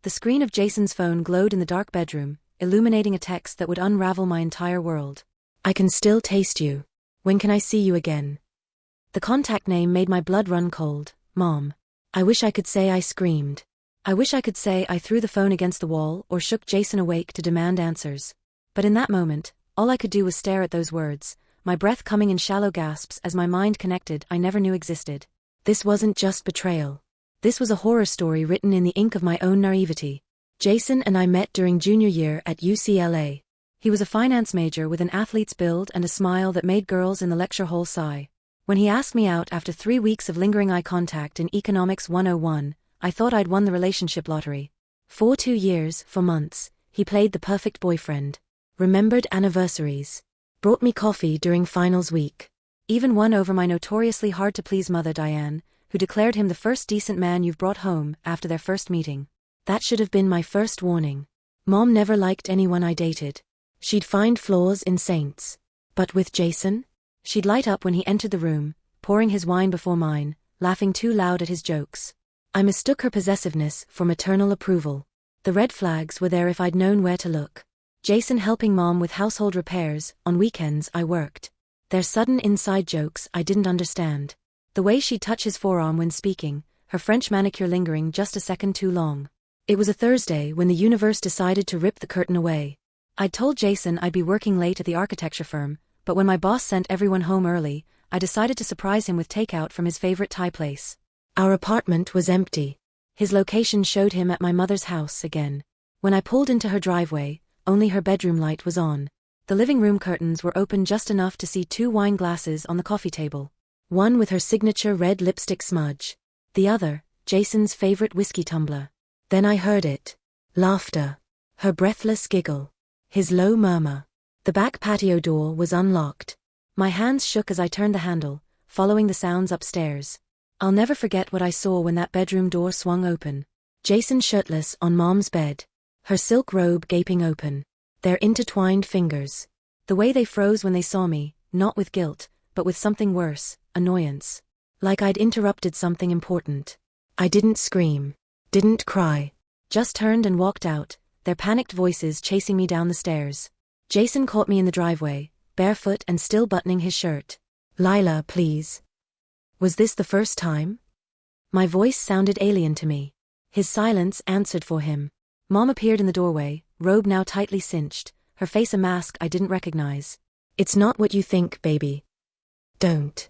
The screen of Jason's phone glowed in the dark bedroom, illuminating a text that would unravel my entire world. I can still taste you. When can I see you again? The contact name made my blood run cold. Mom. I wish I could say I screamed. I wish I could say I threw the phone against the wall or shook Jason awake to demand answers. But in that moment, all I could do was stare at those words, my breath coming in shallow gasps as my mind connected I never knew existed. This wasn't just betrayal. This was a horror story written in the ink of my own naivety. Jason and I met during junior year at UCLA. He was a finance major with an athlete's build and a smile that made girls in the lecture hall sigh. When he asked me out after 3 weeks of lingering eye contact in Economics 101, I thought I'd won the relationship lottery. For 2 years, for months, he played the perfect boyfriend. Remembered anniversaries. Brought me coffee during finals week. Even won over my notoriously hard-to-please mother Diane, who declared him the first decent man you've brought home after their first meeting. That should have been my first warning. Mom never liked anyone I dated. She'd find flaws in saints. But with Jason? She'd light up when he entered the room, pouring his wine before mine, laughing too loud at his jokes. I mistook her possessiveness for maternal approval. The red flags were there if I'd known where to look. Jason helping Mom with household repairs, on weekends I worked. Their sudden inside jokes I didn't understand. The way she'd touch his forearm when speaking, her French manicure lingering just a second too long. It was a Thursday when the universe decided to rip the curtain away. I'd told Jason I'd be working late at the architecture firm, but when my boss sent everyone home early, I decided to surprise him with takeout from his favorite Thai place. Our apartment was empty. His location showed him at my mother's house again. When I pulled into her driveway, only her bedroom light was on. The living room curtains were open just enough to see 2 wine glasses on the coffee table. One with her signature red lipstick smudge. The other, Jason's favorite whiskey tumbler. Then I heard it. Laughter. Her breathless giggle. His low murmur. The back patio door was unlocked. My hands shook as I turned the handle, following the sounds upstairs. I'll never forget what I saw when that bedroom door swung open. Jason shirtless on Mom's bed. Her silk robe gaping open. Their intertwined fingers. The way they froze when they saw me, not with guilt, but with something worse, annoyance. Like I'd interrupted something important. I didn't scream. Didn't cry. Just turned and walked out, their panicked voices chasing me down the stairs. Jason caught me in the driveway, barefoot and still buttoning his shirt. Lila, please. Was this the first time? My voice sounded alien to me. His silence answered for him. Mom appeared in the doorway, robe now tightly cinched, her face a mask I didn't recognize. It's not what you think, baby. Don't.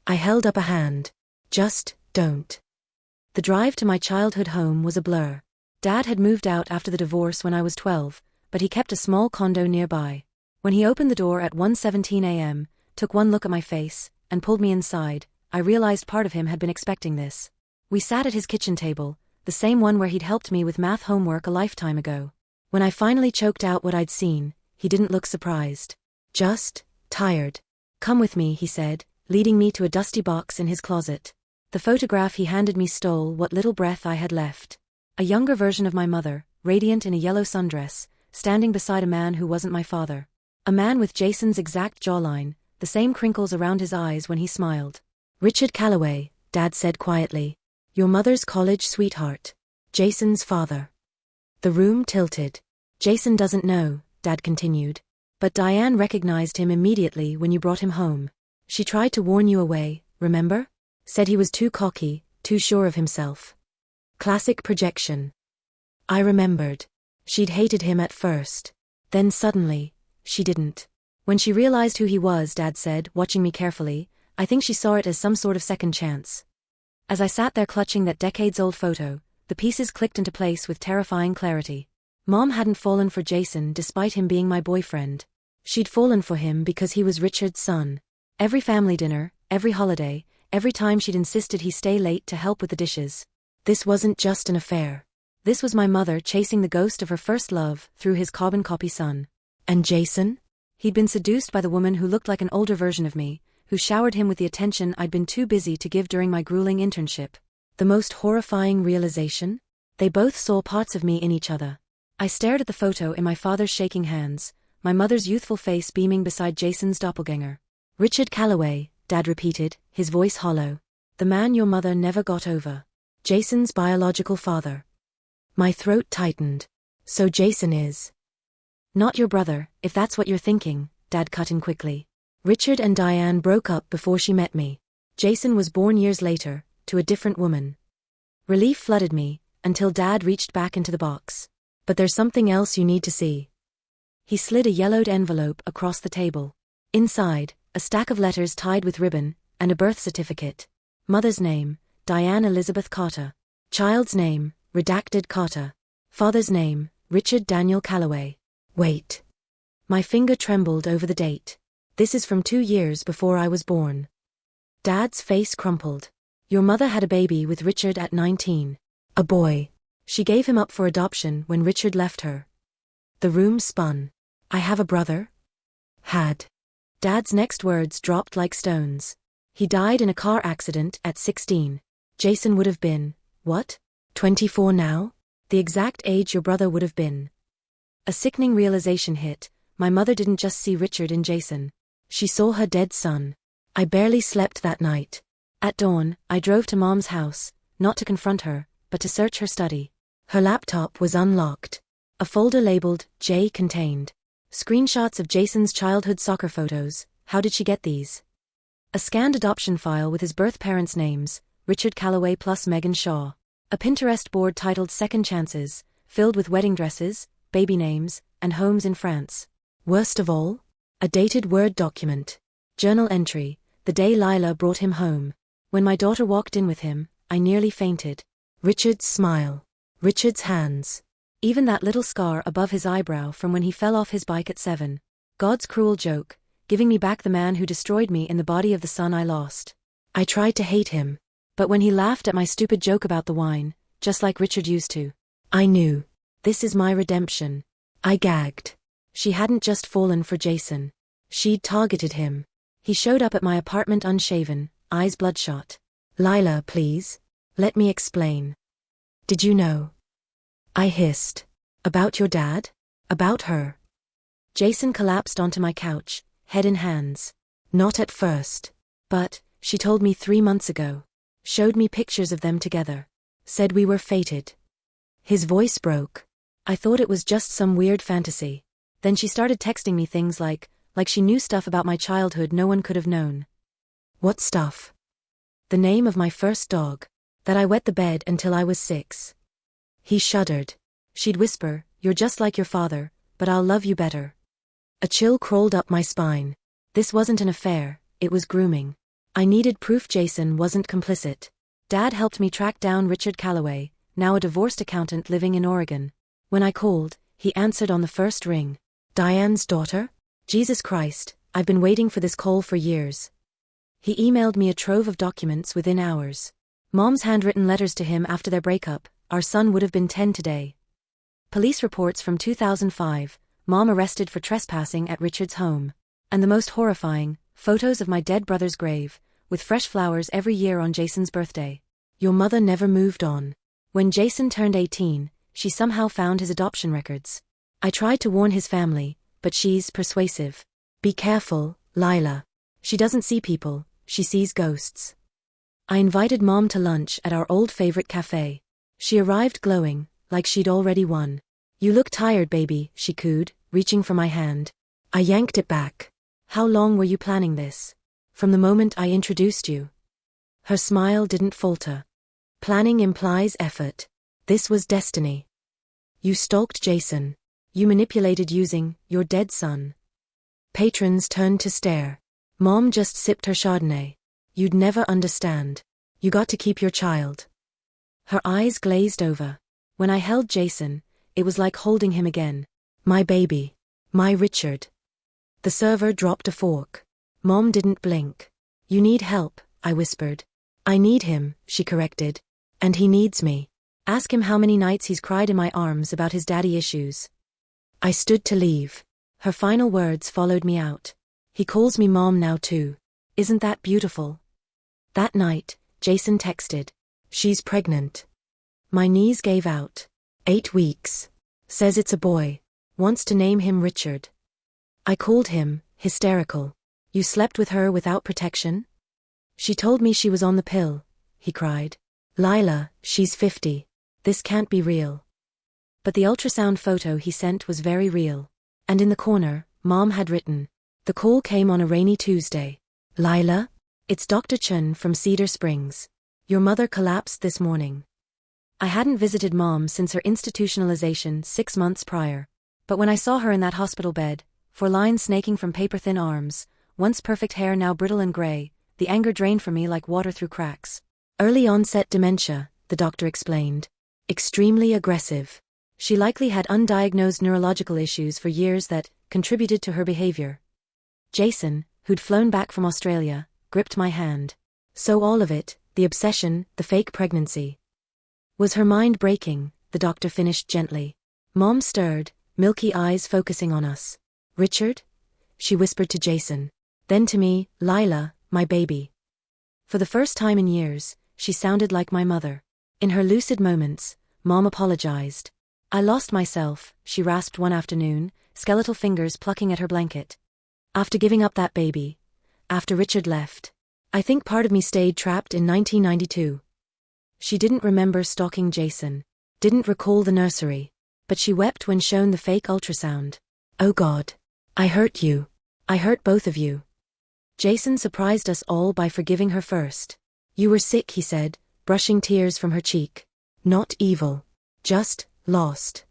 I held up a hand. Just, don't. The drive to my childhood home was a blur. Dad had moved out after the divorce when I was 12, but he kept a small condo nearby. When he opened the door at 1:17 a.m., took one look at my face, and pulled me inside, I realized part of him had been expecting this. We sat at his kitchen table, the same one where he'd helped me with math homework a lifetime ago. When I finally choked out what I'd seen, he didn't look surprised. Just tired. Come with me, he said, leading me to a dusty box in his closet. The photograph he handed me stole what little breath I had left. A younger version of my mother, radiant in a yellow sundress, standing beside a man who wasn't my father. A man with Jason's exact jawline, the same crinkles around his eyes when he smiled. Richard Calloway, Dad said quietly. Your mother's college sweetheart. Jason's father. The room tilted. Jason doesn't know, Dad continued. But Diane recognized him immediately when you brought him home. She tried to warn you away, remember? Said he was too cocky, too sure of himself. Classic projection. I remembered. She'd hated him at first. Then suddenly, she didn't. When she realized who he was, Dad said, watching me carefully, I think she saw it as some sort of second chance. As I sat there clutching that decades-old photo, the pieces clicked into place with terrifying clarity. Mom hadn't fallen for Jason despite him being my boyfriend. She'd fallen for him because he was Richard's son. Every family dinner, every holiday, every time she'd insisted he stay late to help with the dishes. This wasn't just an affair. This was my mother chasing the ghost of her first love through his carbon copy son. And Jason? He'd been seduced by the woman who looked like an older version of me, who showered him with the attention I'd been too busy to give during my grueling internship. The most horrifying realization? They both saw parts of me in each other. I stared at the photo in my father's shaking hands, my mother's youthful face beaming beside Jason's doppelganger. Richard Calloway, Dad repeated, his voice hollow. The man your mother never got over. Jason's biological father. My throat tightened. So Jason is not your brother, if that's what you're thinking, Dad cut in quickly. Richard and Diane broke up before she met me. Jason was born years later, to a different woman. Relief flooded me, until Dad reached back into the box. But there's something else you need to see. He slid a yellowed envelope across the table. Inside, a stack of letters tied with ribbon, and a birth certificate. Mother's name, Diane Elizabeth Carter. Child's name, redacted Carter. Father's name, Richard Daniel Calloway. Wait. My finger trembled over the date. This is from 2 years before I was born. Dad's face crumpled. Your mother had a baby with Richard at 19. A boy. She gave him up for adoption when Richard left her. The room spun. I have a brother? Had. Dad's next words dropped like stones. He died in a car accident at 16. Jason would have been, what? 24 now? The exact age your brother would have been. A sickening realization hit. My mother didn't just see Richard in Jason. She saw her dead son. I barely slept that night. At dawn, I drove to Mom's house, not to confront her, but to search her study. Her laptop was unlocked. A folder labeled J contained screenshots of Jason's childhood soccer photos. How did she get these? A scanned adoption file with his birth parents' names, Richard Calloway plus Megan Shaw. A Pinterest board titled Second Chances, filled with wedding dresses, baby names, and homes in France. Worst of all? A dated Word document. Journal entry, the day Lila brought him home. When my daughter walked in with him, I nearly fainted. Richard's smile. Richard's hands. Even that little scar above his eyebrow from when he fell off his bike at 7. God's cruel joke, giving me back the man who destroyed me in the body of the son I lost. I tried to hate him. But when he laughed at my stupid joke about the wine, just like Richard used to, I knew. This is my redemption. I gagged. She hadn't just fallen for Jason. She'd targeted him. He showed up at my apartment unshaven, eyes bloodshot. Lila, please. Let me explain. Did you know? I hissed. About your dad? About her? Jason collapsed onto my couch, head in hands. Not at first. But, she told me 3 months ago. Showed me pictures of them together. Said we were fated. His voice broke. I thought it was just some weird fantasy. Then she started texting me things like she knew stuff about my childhood no one could have known. What stuff? The name of my first dog. That I wet the bed until I was 6. He shuddered. She'd whisper, you're just like your father, but I'll love you better. A chill crawled up my spine. This wasn't an affair, it was grooming. I needed proof Jason wasn't complicit. Dad helped me track down Richard Calloway, now a divorced accountant living in Oregon. When I called, he answered on the first ring. Diane's daughter? Jesus Christ, I've been waiting for this call for years. He emailed me a trove of documents within hours. Mom's handwritten letters to him after their breakup. Our son would have been 10 today. Police reports from 2005, Mom arrested for trespassing at Richard's home. And the most horrifying, photos of my dead brother's grave, with fresh flowers every year on Jason's birthday. Your mother never moved on. When Jason turned 18, she somehow found his adoption records. I tried to warn his family, but she's persuasive. Be careful, Lila. She doesn't see people, she sees ghosts. I invited Mom to lunch at our old favorite cafe. She arrived glowing, like she'd already won. You look tired, baby, she cooed, reaching for my hand. I yanked it back. How long were you planning this? From the moment I introduced you. Her smile didn't falter. Planning implies effort. This was destiny. You stalked Jason. You manipulated using your dead son. Patrons turned to stare. Mom just sipped her Chardonnay. You'd never understand. You got to keep your child. Her eyes glazed over. When I held Jason, it was like holding him again. My baby. My Richard. The server dropped a fork. Mom didn't blink. You need help, I whispered. I need him, she corrected. And he needs me. Ask him how many nights he's cried in my arms about his daddy issues. I stood to leave. Her final words followed me out. He calls me Mom now too. Isn't that beautiful? That night, Jason texted. She's pregnant. My knees gave out. 8 weeks. Says it's a boy. Wants to name him Richard. I called him, hysterical. You slept with her without protection? She told me she was on the pill, he cried. Lila, she's 50. This can't be real. But the ultrasound photo he sent was very real. And in the corner, Mom had written, "The call came on a rainy Tuesday. Lila? It's Dr. Chun from Cedar Springs. Your mother collapsed this morning." I hadn't visited Mom since her institutionalization 6 months prior. But when I saw her in that hospital bed, 4 lines snaking from paper-thin arms, once perfect hair now brittle and gray, the anger drained from me like water through cracks. Early onset dementia, the doctor explained. Extremely aggressive. She likely had undiagnosed neurological issues for years that contributed to her behavior. Jason, who'd flown back from Australia, gripped my hand. So all of it, the obsession, the fake pregnancy. Was her mind breaking? The doctor finished gently. Mom stirred, milky eyes focusing on us. "Richard?" she whispered to Jason. Then to me, "Lila, my baby." For the first time in years, she sounded like my mother. In her lucid moments, Mom apologized. "I lost myself," she rasped one afternoon, skeletal fingers plucking at her blanket. "After giving up that baby. After Richard left. I think part of me stayed trapped in 1992. She didn't remember stalking Jason. Didn't recall the nursery. But she wept when shown the fake ultrasound. "Oh God. I hurt you. I hurt both of you." Jason surprised us all by forgiving her first. "You were sick," he said, brushing tears from her cheek. "Not evil. Just lost."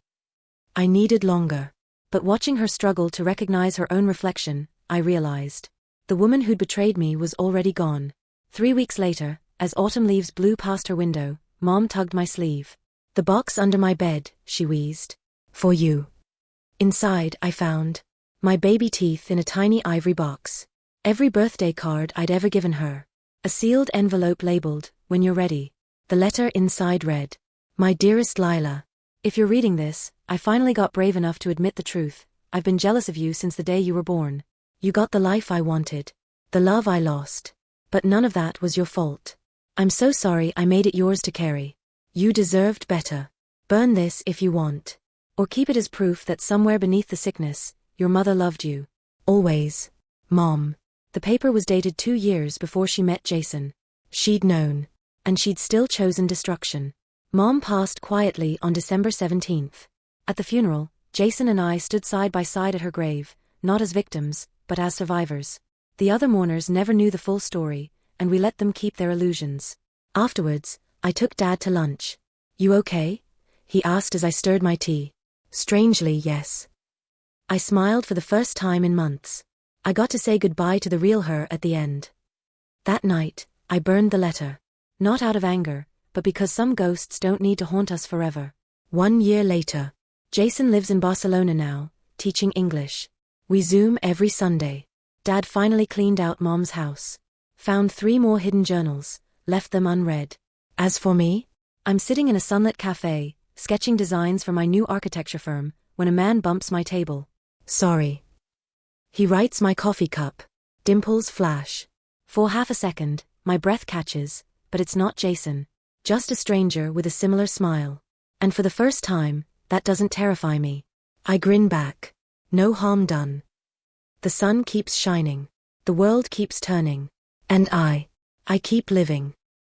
I needed longer. But watching her struggle to recognize her own reflection, I realized. The woman who'd betrayed me was already gone. 3 weeks later, as autumn leaves blew past her window, Mom tugged my sleeve. "The box under my bed," she wheezed. "For you." Inside, I found my baby teeth in a tiny ivory box. Every birthday card I'd ever given her. A sealed envelope labeled, "When you're ready." The letter inside read, "My dearest Lila, if you're reading this, I finally got brave enough to admit the truth. I've been jealous of you since the day you were born. You got the life I wanted. The love I lost. But none of that was your fault. I'm so sorry I made it yours to carry. You deserved better. Burn this if you want. Or keep it as proof that somewhere beneath the sickness, your mother loved you. Always. Mom." The paper was dated 2 years before she met Jason. She'd known. And she'd still chosen destruction. Mom passed quietly on December 17th. At the funeral, Jason and I stood side by side at her grave, not as victims, but as survivors. The other mourners never knew the full story, and we let them keep their illusions. Afterwards, I took Dad to lunch. "You okay?" he asked as I stirred my tea. Strangely, yes. I smiled for the first time in months. I got to say goodbye to the real her at the end. That night, I burned the letter. Not out of anger, but because some ghosts don't need to haunt us forever. 1 year later. Jason lives in Barcelona now, teaching English. We Zoom every Sunday. Dad finally cleaned out Mom's house. Found 3 more hidden journals, left them unread. As for me, I'm sitting in a sunlit cafe, sketching designs for my new architecture firm, when a man bumps my table. "Sorry." He rights my coffee cup. Dimples flash. For half a second, my breath catches, but it's not Jason. Just a stranger with a similar smile. And for the first time, that doesn't terrify me. I grin back. No harm done. The sun keeps shining. The world keeps turning. And I keep living.